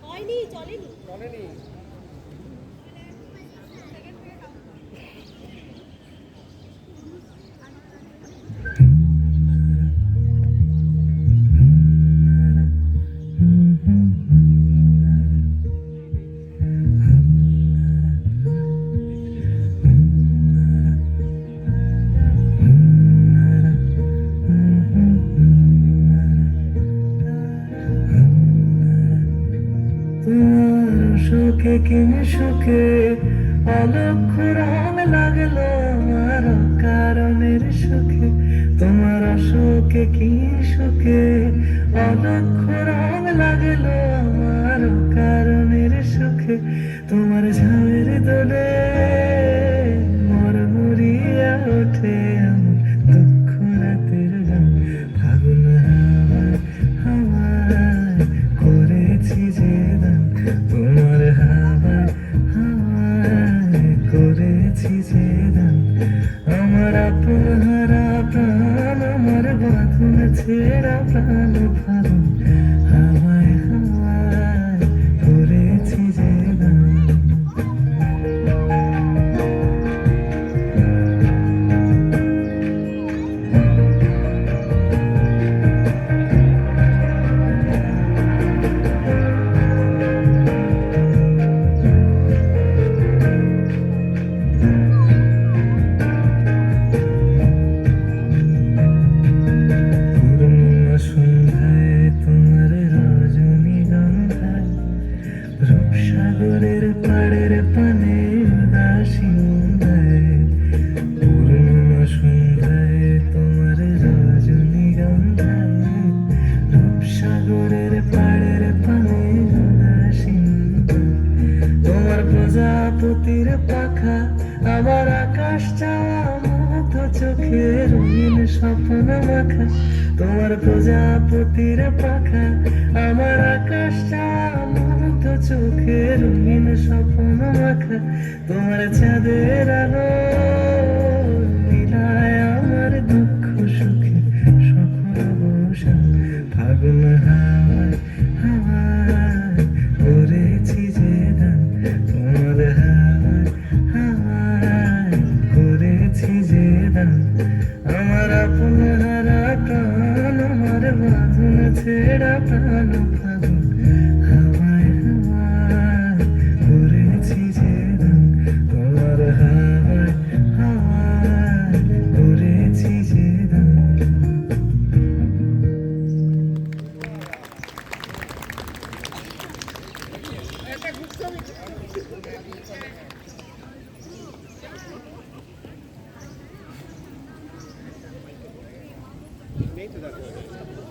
হয়নি, চলেনি। সুখে কিনে সুখে অলক্ষ রং লাগলো আমার কারণের সুখে তোমার সুখে কি সুখে অলক্ষ রং লাগলো আমার কারণের সুখে তোমার ঝামের দোলে মরমরিয়া ওঠে আমার দুঃখ রাতের গান ফাগুন হাওয়ায় হাওয়ায় করেছি যে দান তোমার হাওয়ায় হাওয়ায় করেছি যে দান আমার আপন হারা প্রাণ আমার বাঁধন ছেঁড়া প্রাণ ফাগুন হাওয়ায় হাওয়ায় করেছি যে দান সাগরের পাড়ের পানে উদাসী পূর্ণিমা সন্ধ্যায় তোমার রজনীগন্ধায় রূপসাগরের পাড়ের পানে উদাসী তোমার প্রজাপতির পাখা আমার আকাশ চাওয়া মুগ্ধ চোখে রঙিন স্বপ্ন মাখা তোমার প্রজাপতির পাখা আমার আকাশ চাওয়া মুগ্ধ চোখে রঙিন স্বপ্ন মাখা তোমার চাঁদের আলো মিলায় আমার দুঃখ সুখে সকল বসা ফাগুন হাওয়ায় হাওয়ায় করেছি যে দান তোমার হাওয়ায় হাওয়ায় করেছি যে দান আমার আপন হারা প্রাণ আমার বাঁধন ছেঁড়া প্রাণ ফাগুন হাওয়ায় হাওয়ায় করেছি যে দান তোমার হাওয়ায় হাওয়ায় করেছি যে দান নেই তো দেখো